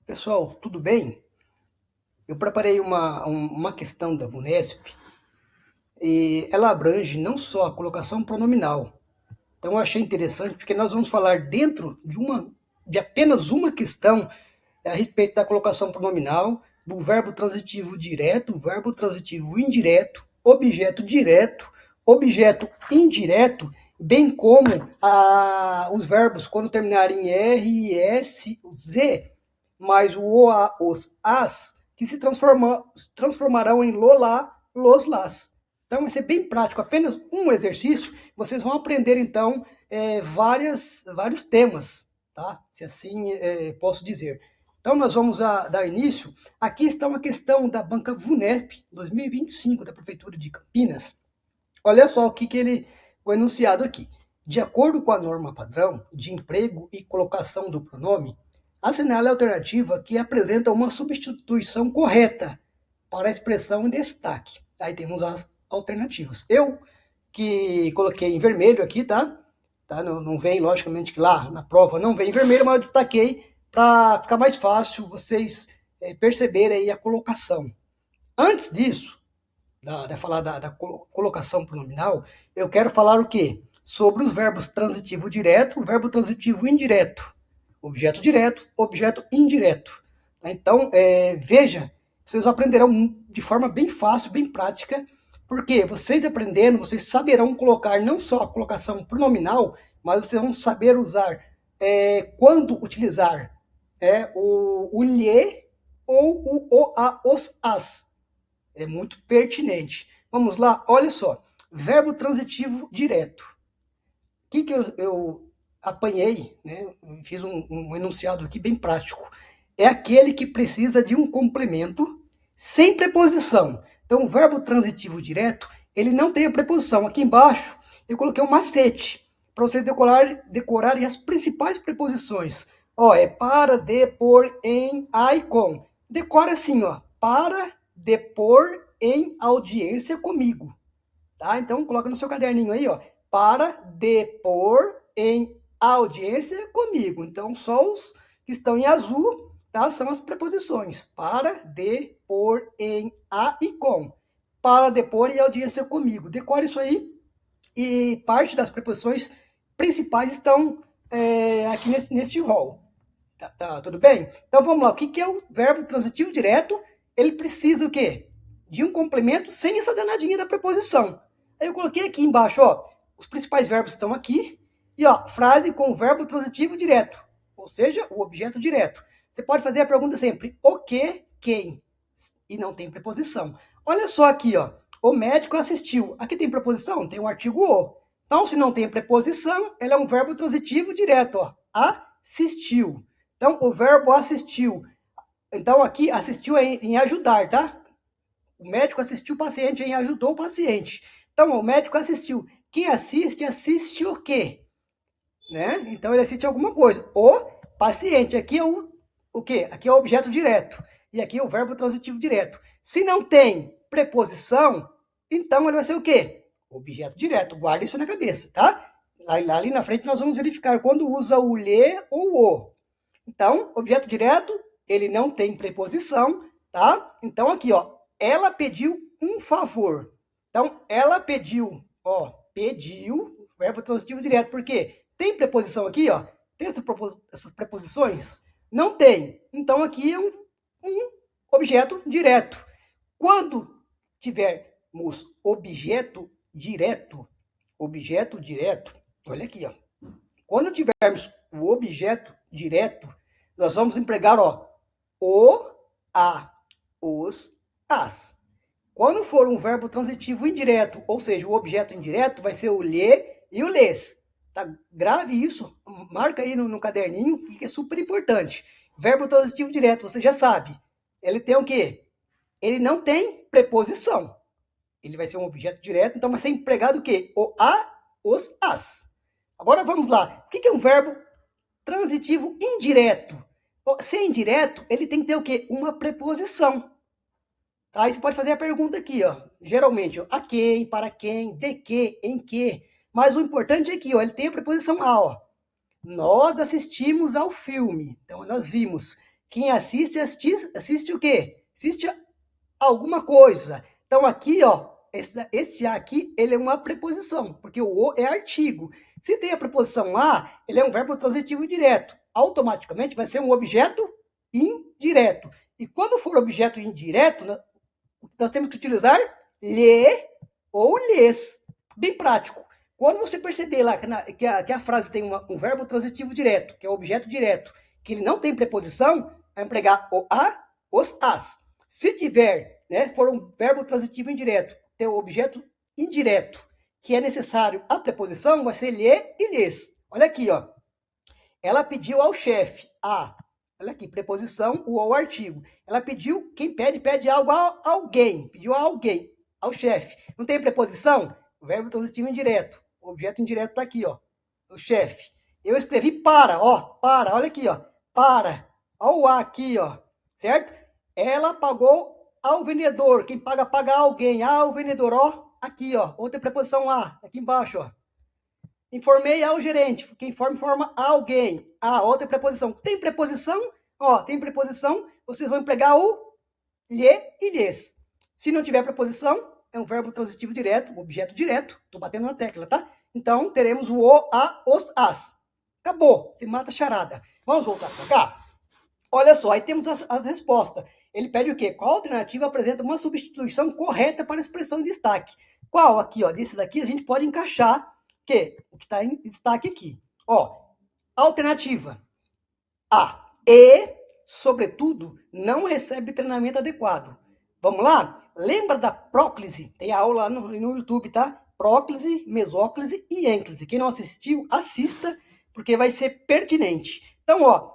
Pessoal, tudo bem? Eu preparei uma questão da VUNESP e ela abrange não só a colocação pronominal. Então eu achei interessante porque nós vamos falar dentro de apenas uma questão a respeito da colocação pronominal, do verbo transitivo direto, verbo transitivo indireto, objeto indireto, bem como os verbos quando terminarem em R, S, Z, mais o, a, os, as, que se transformarão em lolá, los, las. Então, vai ser bem prático, apenas um exercício, vocês vão aprender, então, vários temas, tá? Se assim posso dizer. Então, nós vamos dar início. Aqui está uma questão da banca VUNESP 2025, da Prefeitura de Campinas. Olha só o que ele foi enunciado aqui. De acordo com a norma padrão de emprego e colocação do pronome, assinale a alternativa que apresenta uma substituição correta para a expressão em destaque. Aí temos as alternativas. Eu que coloquei em vermelho aqui, tá? Não vem, logicamente, que lá na prova não vem em vermelho, mas eu destaquei para ficar mais fácil vocês perceberem aí a colocação. Antes disso, de falar da colocação pronominal, eu quero falar o quê? Sobre os verbos transitivo direto, verbo transitivo indireto, objeto indireto. Então, veja, vocês aprenderão de forma bem fácil, bem prática, porque vocês aprendendo, vocês saberão colocar não só a colocação pronominal, mas vocês vão saber usar quando utilizar o lhe ou o, a, os, as. É muito pertinente. Vamos lá, olha só. Verbo transitivo direto. O que eu apanhei, né? Fiz um enunciado aqui bem prático. É aquele que precisa de um complemento sem preposição. Então, o verbo transitivo direto, ele não tem a preposição. Aqui embaixo, eu coloquei um macete para vocês decorarem as principais preposições. Ó, é para, de, por, em, a e com. Decora assim, ó. Para, depor em audiência comigo. Tá? Então, coloca no seu caderninho aí, ó. Para depor em audiência comigo. Então, só os que estão em azul, tá? São as preposições. Para depor em a e com. Para depor em audiência comigo. Decore isso aí. E parte das preposições principais estão aqui nesse rol. Tá, tudo bem? Então vamos lá. O que é o verbo transitivo direto? Ele precisa o quê? De um complemento sem essa danadinha da preposição. Aí eu coloquei aqui embaixo, ó, os principais verbos estão aqui. E ó, frase com o verbo transitivo direto, ou seja, o objeto direto. Você pode fazer a pergunta sempre: o que, quem? E não tem preposição. Olha só aqui, ó. O médico assistiu. Aqui tem preposição? Tem um artigo o. Então, se não tem preposição, ele é um verbo transitivo direto, ó. Assistiu. Então, o verbo assistiu. Então, aqui, assistiu em ajudar, tá? O médico assistiu o paciente em ajudou o paciente. Então, o médico assistiu. Quem assiste, assiste o quê? Né? Então, ele assiste alguma coisa. O paciente. Aqui é o quê? Aqui é o objeto direto. E aqui é o verbo transitivo direto. Se não tem preposição, então ele vai ser o quê? Objeto direto. Guarda isso na cabeça, tá? Ali na frente nós vamos verificar quando usa o lhe ou o. Então, objeto direto, ele não tem preposição, tá? Então, aqui, ó, ela pediu um favor. Então, ela pediu, ó, pediu, verbo transitivo direto, por quê? Tem preposição aqui, ó? Tem essas preposições? Não tem. Então, aqui é um objeto direto. Quando tivermos objeto direto, olha aqui, ó. Quando tivermos o objeto direto, nós vamos empregar, ó, o, a, os, as. Quando for um verbo transitivo indireto, ou seja, o objeto indireto, vai ser o lhe e o les. Tá? Grave isso, marca aí no caderninho, que é super importante. Verbo transitivo direto, você já sabe. Ele tem o quê? Ele não tem preposição. Ele vai ser um objeto direto, então vai ser empregado o quê? O a, os, as. Agora vamos lá. O que é um verbo transitivo indireto? Se é indireto, ele tem que ter o quê? Uma preposição. Tá? Aí você pode fazer a pergunta aqui, ó. Geralmente, ó, a quem, para quem, de que, em que. Mas o importante é que, ó, ele tem a preposição a, ó. Nós assistimos ao filme. Então, nós vimos. Quem assiste o quê? Assiste alguma coisa. Então, aqui, ó, esse A aqui, ele é uma preposição, porque o é artigo. Se tem a preposição a, ele é um verbo transitivo direto. Automaticamente vai ser um objeto indireto. E quando for objeto indireto, nós temos que utilizar lhe ou lhes. Bem prático. Quando você perceber lá que a frase tem um verbo transitivo direto, que é o objeto direto, que ele não tem preposição, vai empregar o a, os, as. Se tiver, né, for um verbo transitivo indireto, ter o objeto indireto, que é necessário a preposição, vai ser lhe e lhes. Olha aqui, ó. Ela pediu ao chefe a. Olha aqui, preposição, o ou artigo. Ela pediu, quem pede, pede algo a alguém. Pediu a alguém, ao chefe. Não tem preposição? Verbo transitivo indireto. O objeto indireto está aqui, ó. O chefe. Eu escrevi para, ó. Para, olha aqui, ó. Para. Olha o a aqui, ó. Certo? Ela pagou ao vendedor. Quem paga, paga a alguém. Ao vendedor, ó. Aqui, ó. Outra preposição a. Aqui embaixo, ó. Informei ao gerente. Quem informa a alguém. A outra preposição. Tem preposição? Ó, tem preposição. Vocês vão empregar o lhe e lhes. Se não tiver preposição, é um verbo transitivo direto, um objeto direto. Tô batendo na tecla, tá? Então, teremos o a, os, as. Acabou. Se mata a charada. Vamos voltar para cá? Olha só, aí temos as respostas. Ele pede o quê? Qual alternativa apresenta uma substituição correta para a expressão em destaque? Qual aqui, ó? Desses aqui a gente pode encaixar o que está em destaque aqui. Ó, alternativa A. E, sobretudo, não recebe treinamento adequado. Vamos lá? Lembra da próclise? Tem aula lá no YouTube, tá? Próclise, mesóclise e ênclise. Quem não assistiu, assista, porque vai ser pertinente. Então, ó,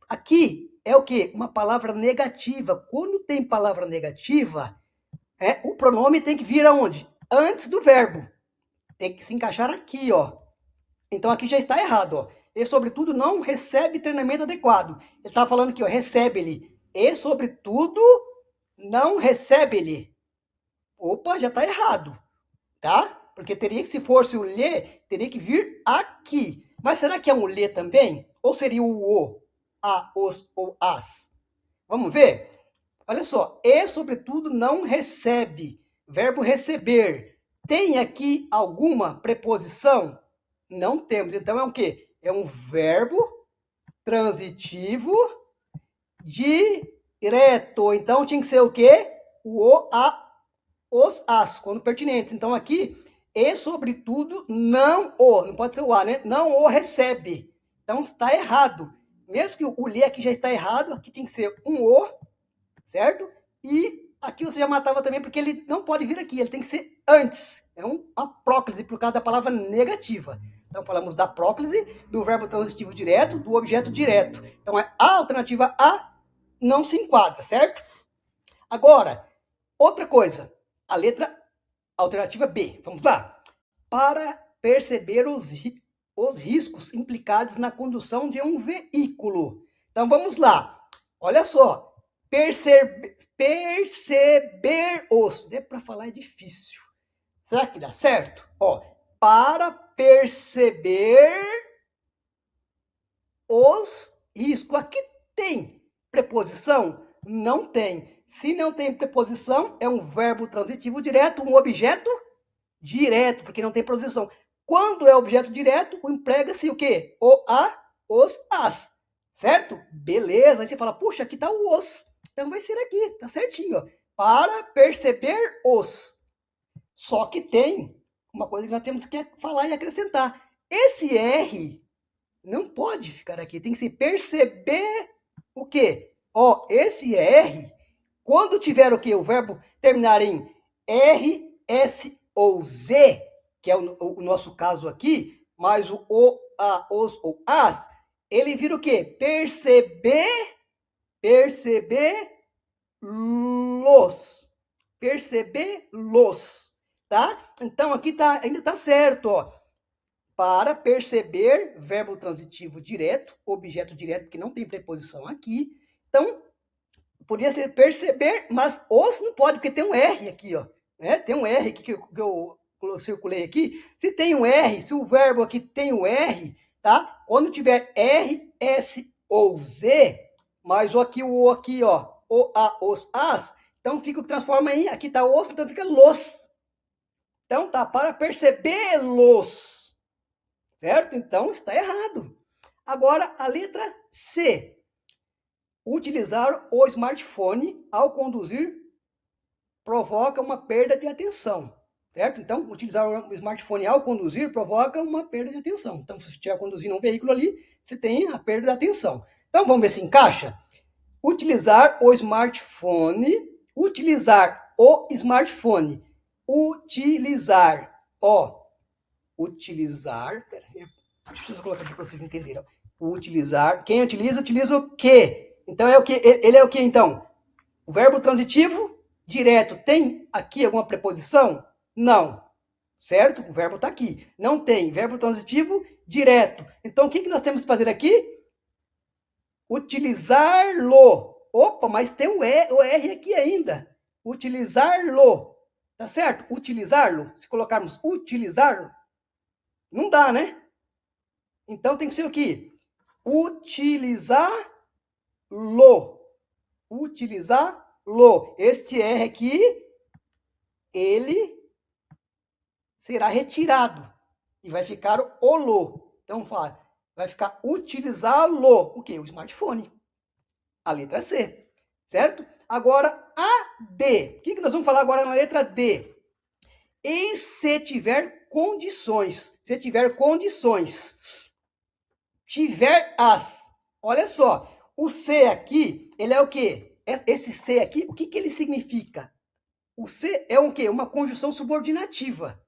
aqui é o quê? Uma palavra negativa. Quando tem palavra negativa, o pronome tem que vir aonde? Antes do verbo. Tem que se encaixar aqui, ó. Então aqui já está errado, ó. E, sobretudo, não recebe treinamento adequado. Ele estava falando aqui, ó, recebe-lhe. E, sobretudo, não recebe-lhe. Opa, já está errado, tá? Porque teria que, se fosse o lhe, teria que vir aqui. Mas será que é um lhe também? Ou seria o, a, os ou as? Vamos ver? Olha só. E, sobretudo, não recebe. Verbo receber. Tem aqui alguma preposição? Não temos. Então, é o quê? É um verbo transitivo direto. Então, tinha que ser o quê? O, a, os, as, quando pertinentes. Então, aqui, e, sobretudo, não pode ser o a, né? Não o recebe. Então, está errado. Mesmo que o lhe aqui já está errado, aqui tem que ser um o, certo? E aqui você já matava também, porque ele não pode vir aqui, ele tem que ser antes. É uma próclise por causa da palavra negativa. Então, falamos da próclise, do verbo transitivo direto, do objeto direto. Então, a alternativa A não se enquadra, certo? Agora, outra coisa, a letra alternativa B. Vamos lá. Para perceber os riscos implicados na condução de um veículo. Então, vamos lá. Olha só. Perceber os. É para falar é difícil. Será que dá certo? Ó, para perceber os riscos. Aqui tem preposição? Não tem. Se não tem preposição, é um verbo transitivo direto, um objeto direto, porque não tem preposição. Quando é objeto direto, emprega-se o quê? O, a, os, as. Certo? Beleza. Aí você fala, puxa, aqui tá o os. Então vai ser aqui, tá certinho. Ó. Para perceber os. Só que tem uma coisa que nós temos que falar e acrescentar. Esse R não pode ficar aqui. Tem que se perceber o quê? Ó, esse R, quando tiver o quê? O verbo terminar em R, S ou Z, que é o nosso caso aqui, mais o, a, os ou as, ele vira o quê? Perceber-los. Perceber-los, tá? Então, aqui ainda tá certo, ó. Para perceber, verbo transitivo direto, objeto direto, porque não tem preposição aqui. Então, podia ser perceber, mas os não pode, porque tem um R aqui, ó. Né? Tem um R aqui que eu circulei aqui. Se tem um R, se o verbo aqui tem um R, tá? Quando tiver R, S ou Z, mais o aqui, o aqui, ó, o, a, os, as. Então fica, transforma em, aqui tá os, então fica los. Então tá, para percebê-los. Certo? Então está errado. Agora a letra C. Utilizar o smartphone ao conduzir provoca uma perda de atenção. Certo? Então, utilizar o smartphone ao conduzir provoca uma perda de atenção. Então, se você estiver conduzindo um veículo ali, você tem a perda de atenção. Então, vamos ver se encaixa? Utilizar o smartphone, utilizar o smartphone, utilizar, ó, utilizar, deixa eu colocar aqui para vocês entenderem, utilizar, quem utiliza, utiliza o que? Então, é o que? Ele é o que, então? O verbo transitivo direto tem aqui alguma preposição? Não, certo? O verbo está aqui. Não tem verbo transitivo direto. Então, o que nós temos que fazer aqui? Utilizar-lo. Opa, mas tem o R aqui ainda. Utilizar-lo. Tá certo? Utilizar-lo. Se colocarmos utilizar-lo, não dá, né? Então tem que ser o quê? Utilizar-lo. Utilizar-lo. Este R aqui, ele será retirado. E vai ficar o lo. Então, vai ficar utilizá-lo. O quê? O smartphone. A letra C. Certo? Agora, a D. O que nós vamos falar agora na letra D? E se tiver condições. Se tiver condições. Tiver as. Olha só. O C aqui, ele é o quê? Esse C aqui, o que ele significa? O C é o quê? Uma conjunção subordinativa.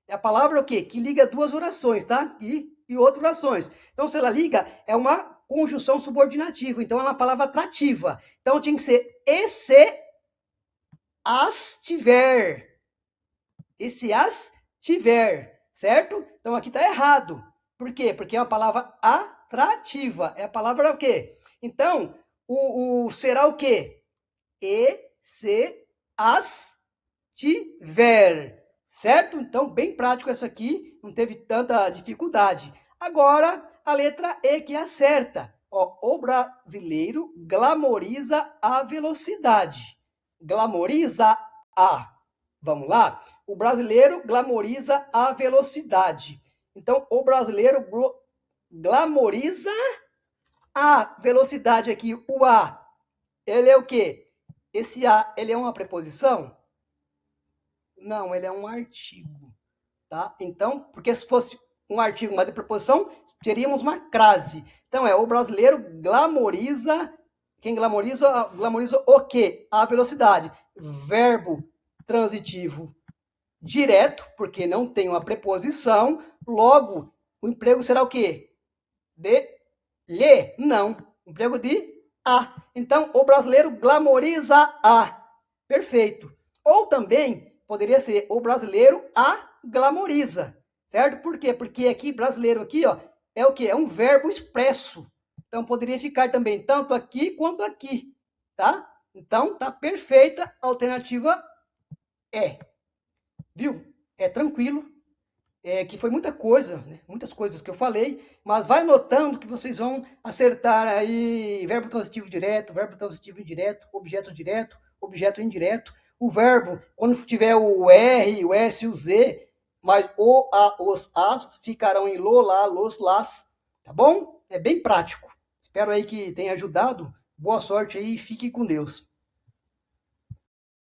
É a palavra o quê? Que liga duas orações, tá? E outras orações. Então, se ela liga, é uma conjunção subordinativa. Então, é uma palavra atrativa. Então, tinha que ser e se as tiver. E se as tiver, certo? Então, aqui tá errado. Por quê? Porque é uma palavra atrativa. É a palavra o quê? Então, será o quê? E se as tiver. Certo? Então, bem prático essa aqui, não teve tanta dificuldade. Agora, a letra E que acerta. Ó, o brasileiro glamoriza a velocidade. Glamoriza a. Vamos lá? O brasileiro glamoriza a velocidade. Então, o brasileiro glamoriza a velocidade aqui. O a, ele é o quê? Esse a, ele é uma preposição? Não, ele é um artigo, tá? Então, porque se fosse um artigo, uma preposição, teríamos uma crase. Então, o brasileiro glamoriza, quem glamoriza, glamoriza o quê? A velocidade. Verbo transitivo direto, porque não tem uma preposição, logo, o emprego será o quê? De lhe, não. Emprego de a. Então, o brasileiro glamoriza a. Perfeito. Ou também, poderia ser o brasileiro a glamoriza, certo? Por quê? Porque aqui, brasileiro aqui, ó, é o quê? É um verbo expresso. Então, poderia ficar também tanto aqui quanto aqui, tá? Então, tá perfeita a alternativa E. Viu? É tranquilo. Que foi muita coisa, né? Muitas coisas que eu falei, mas vai notando que vocês vão acertar aí verbo transitivo direto, verbo transitivo indireto, objeto indireto. O verbo, quando tiver o R, o S e o Z, mas o, a, os, as ficarão em lo, lá, los, las, tá bom? É bem prático. Espero aí que tenha ajudado. Boa sorte aí e fique com Deus.